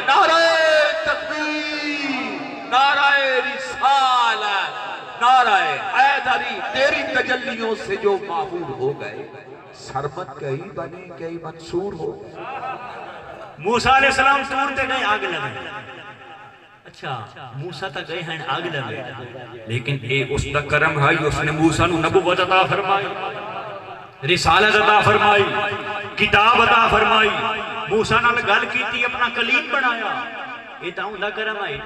نعرہ تکبیر، نعرہ رسالت، نعرہ حیدری، تیری تجلیوں سے جو معمور ہو گئے، سرمت کئی بنے کئی منصور ہو۔ موسیٰ علیہ السلام تور تے گئے آگ لگے، اچھا موسیٰ تا گئے ہیں آگ لگے، لیکن اے اس دا کرم ہے اس نے موسیٰ نو نبوت عطا فرمائی، رسالت عطا فرمائی، کتاب عطا فرمائی، موسیٰ نال گل کیتی اپنا کلیم بنایا، اے تا ہوں دا کرم آئی۔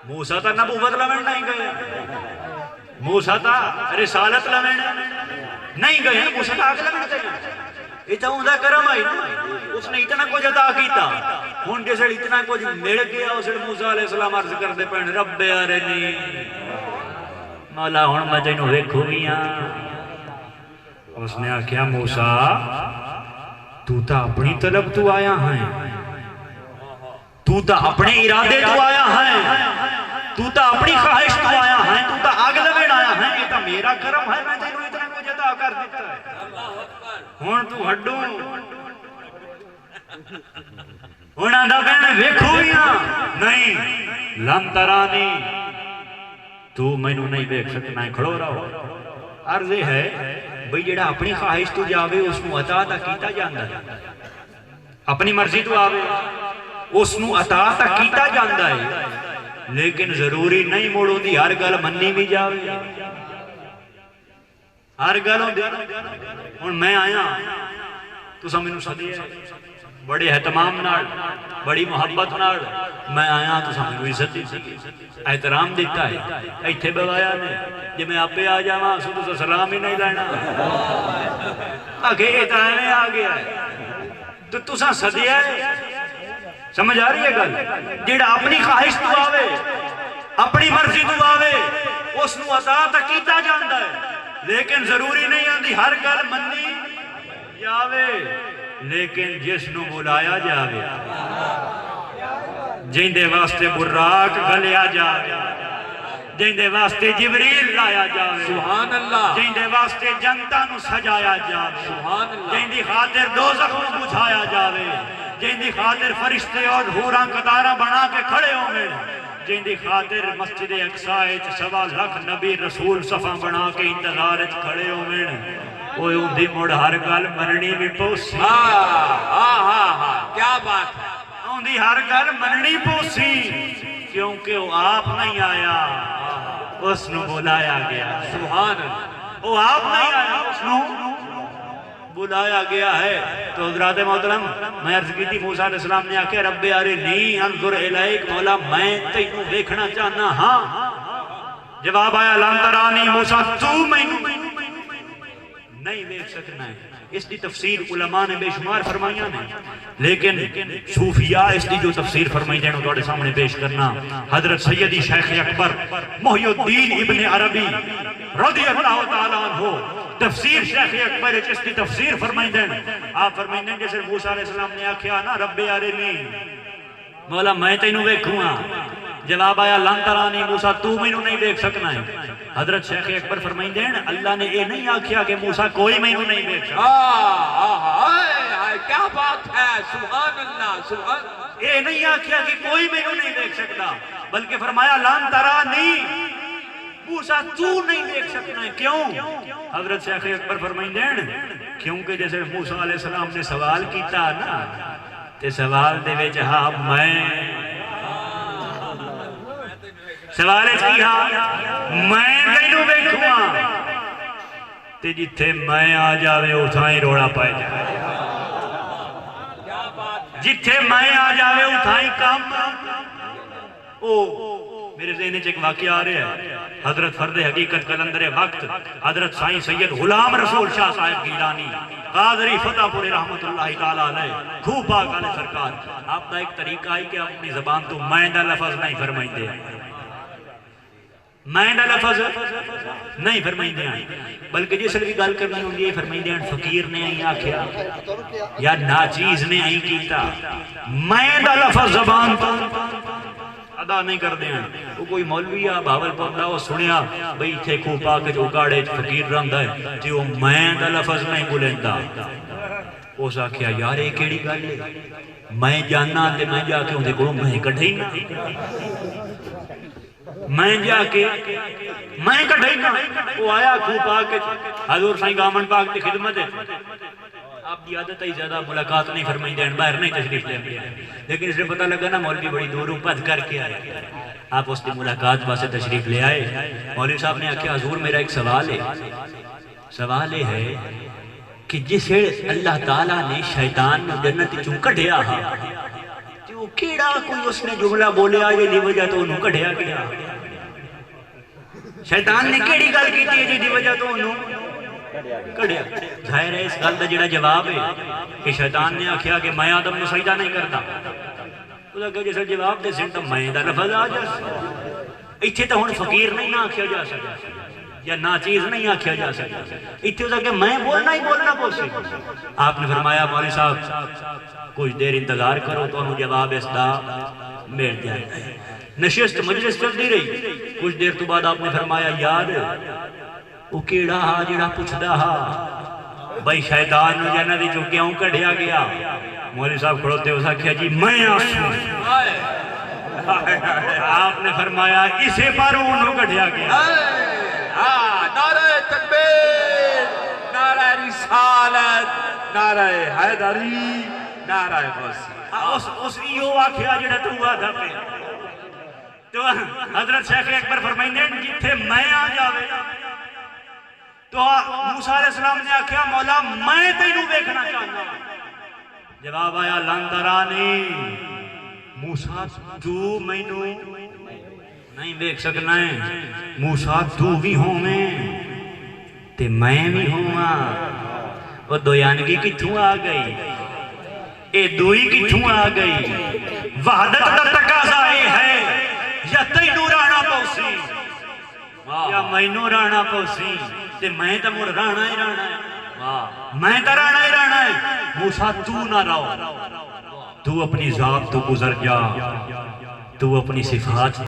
موسیٰ تا نبوت لمن نہیں گئے، موسیٰ تا رسالت لمن نہیں گئے، موسیٰ تا آگ لمن گئے، اے تا ہوں دا کرم آئی۔ اس نے اتنا کچھ عطا کیتا، ہون جیسے اتنا کچھ مل گیا، اسے موسیٰ علیہ السلام عرض کر دے پہنے رب ارنی مولا ہون میں تینوں ویکھوں گیاں۔ اس نے آکھیا موسیٰ تو تا اپنی طلب تو آیا ہیں، تو تا اپنے ارادے تو آیا ہیں، تو تا اپنی خواہش تو آیا ہیں، تو تا آگ لگن آیا ہیں، یہ تا میرا کرم ہے، میں تینوں اتنا کچھ عطا کر دیتا ہے۔ ہون تو ہڈوں ہونا دا کہنے ویکھو گیا نہیں، لن ترانی تو میں نو نہیں دیکھ سکنا ہے، کھڑو رہو۔ عرض ہے بھئی جڑا اپنی خواہش تو جاوے اس نو عطا تا کیتا جاندہ ہے، اپنی مرضی تو آوے اس نو عطا تا کیتا جاندہ ہے، لیکن ضروری نہیں موڑوں دی ہر گل منی بھی جاوے، ہر گلوں دی۔ اور میں آیا تو سمجھنو صدی ہے بڑے احتمام نال، بڑی محبت نال میں آیا تو سمجھنو عزت دیتی، احترام دیتا ہے، ایتھے بوایا نے جی میں آپ پہ آ جاواں سو تو سلام ہی نہیں لینا، آگے اتائیں آ گیا ہے تو تساں صدی ہے۔ سمجھ آ رہی ہے گل؟ جیڑا اپنی خواہش تو آوے اپنی مرضی تو آوے اس نو عطا تا کیتا جاندہ ہے، لیکن ضروری نہیں آندی ہر گل منی جاوے، لیکن جس نو بلایا جاوے، جن دے واسطے براق گلیا جاوے، جن دے واسطے جبریل لایا جاوے، سبحان اللہ، جن دے واسطے جنتا نو سجایا جاوے، سبحان اللہ، جن دی خاطر دوزخ نو بجھایا جاوے، جن دی خاطر فرشتے اور حوراں قطاراں بنا کے کھڑے ہوں گے، جن دی خاطر مسجد اقصا وچ 1.25 نبی رسول صفا بنا کے انتظار وچ کھڑے ہوں گے، اوہ اندھی مڑ ہر گل مننی بھی پوسی، کیا بات ہے، اندھی ہر گل مننی پوسی، کیونکہ وہ آپ نہیں آیا اس نو بلایا گیا، سبحان اللہ، وہ آپ نہیں آیا اس نو بلایا گیا ہے۔ تو حضرات محترم میں عرض کی تھی موسیٰ علیہ السلام نے آکے رب ارنی انظر الیک، مولا میں تینوں دیکھنا چاہنا ہاں۔ جواب آیا لن ترانی موسیٰ تو میں نہیں دیکھ سکنا ہے۔ اس دی تفسیر علماء نے بے شمار فرمائیاں نے، لیکن صوفیاء اس دی جو تفسیر فرمائی جانو توڑے سامنے پیش کرنا۔ حضرت سیدی شیخ اکبر محی الدین ابن عربی رضی اللہ تعالیٰ عنہ تفسیر شیخ اکبر اس دی تفسیر فرمائی دیں، آپ فرمائی دیں جیسے موسیٰ علیہ السلام نے آکھیا نا رب ارنی مولا میں تینوں دیکھوں گا، جواب آیا لن ترانی موسیٰ تو مینوں نہیں دیکھ سکنا ہے۔ حضرت شیخ اکبر فرمائی دیں اللہ نے یہ نہیں آکھیا کہ موسیٰ کوئی مینوں نہیں دیکھ سکتا، کیا بات ہے، سبحان اللہ، سبحان اللہ، یہ نہیں آکھیا کہ کوئی مینوں نہیں دیکھ سکتا، بلکہ فرمایا لن ترانی موسیٰ تو نہیں دیکھ سکنا ہے۔ کیوں؟ حضرت شیخ اکبر فرمائی دیں کیونکہ جیسے موسیٰ علیہ السلام نے سوال کیتا نا تے سوال دے وچ ہاں میں سوال کی ہاں میں تینوں ویکھوں تے جتھے میں آ جاوے اتھاں ہی روڑا پائے جائے، جتھے میں آ جاوے اتھاں ہی کام۔ میرے ذہن چ ایک واقعہ آ رہا ہے، حضرت فرد حقیقت قلندر وقت حضرت سائیں سید غلام رسول شاہ صاحب گیلانی قادری فتح پوری رحمت اللہ تعالیٰ علیہ خوب پاک علیہ سرکار، آپ کا ایک طریقہ ہے کہ اپنی زبان تو میں دا لفظ نہیں فرمائی دے، میں دا لفظ نہیں فرمائی دے، بلکہ جس لئے گال کرنی ہوں یہ فرمائی دے فقیر نے آئی آکھیا یا ناچیز نے آئی کیتا، میں دا لفظ زبان تو ادا نہیں کر دیں۔ وہ کوئی مولوی یا بھاول پڑھا وہ سنیا بھئی تھے کھوپا کے جو کاڑے فقیر رہندا ہے جی وہ میں دا لفظ نہیں بولیندا، اس آخیا یار یہ کیڑی گل ہے میں جانا تے میں جا کے اندر کو میں کڈھے نا میں جا کے میں کڈھے نا وہ آیا کھو پا کے حضور سائیں گامن پاک کی خدمت ہے آپ کی عادت ہے زیادہ ملاقات نہیں فرمائی دین باہر نہیں تشریف لے آئے لیکن اس نے پتہ لگا نا مولوی بڑی دوروں پھج کر کے آئے آپ اس کی ملاقات واسطے تشریف لے آئے مولوی صاحب نے آخیا حضور میرا ایک سوال ہے سوال یہ ہے کہ جس اللہ تعالیٰ نے شیطان نو جنت چوں کڈھیا ہا جو کیڑا کوئی اس نے جملہ بولیا یہ دی وجہ تو انہوں کڈھیا گیا شیطان نے کیڑی گل کیتی ہے جی دی وجہ تو انہوں کڈھیا ظاہر ہے اس گل دا جڑا جواب ہے کہ شیطان نے آکھیا کہ میں آدم نو سجدہ نہیں کرتا اس کا جیسا جواب دے سن تو میں دا لفظ آ جا ایتھے تو ہن فقیر نہیں نہ آکھیا جا سکتا یا ناچیز نہیں آکھیا جا سکتا ایتھے اس کہ میں بولنا ہی بولنا پوسی آپ نے فرمایا مولوی صاحب کچھ دیر انتظار کرو تو انہوں جواب اس دا مل جائے نشست مجلس چلتی رہی کچھ دیر تو بعد آپ نے فرمایا یار وہ کیڑا ہا جڑا پوچھدا ہا بھائی شیطان نو جنت وچوں کیوں کڈھیا گیا مولوی صاحب کھڑوتے اس آکھیا جی میں آسوں آپ نے فرمایا اسے پر انہوں کڈھیا گیا نعرہ تکبیر نعرہ رسالت نعرہ حیدری نعرہ غوثی اس ایو آکھیا جڑا تو آدھا پہ تو حضرت شیخ اکبر فرمائیں جتھے میں آ جاوے تو موسیٰ علیہ السلام نے آکھیا مولا میں تینوں دیکھنا چاہنا جواب آیا لن ترانی موسیٰ تو مینوں نہیں دیکھ سکنا ہے موسیٰ تو بھی ہوں میں تے میں بھی ہوں وہ دویانگی کتھوں آ گئی اے دوئی کتھوں آ گئی وحدت دا تقاضا اے ہے یا تینوں رانا پوسی یا مینوں رانا پوسی تے میں تا مر رانا ہی رانا ہے میں تا رانا ہی رانا ہے موسیٰ تو نہ رہو تو اپنی ذات تو گزر جا تو اپنی صفات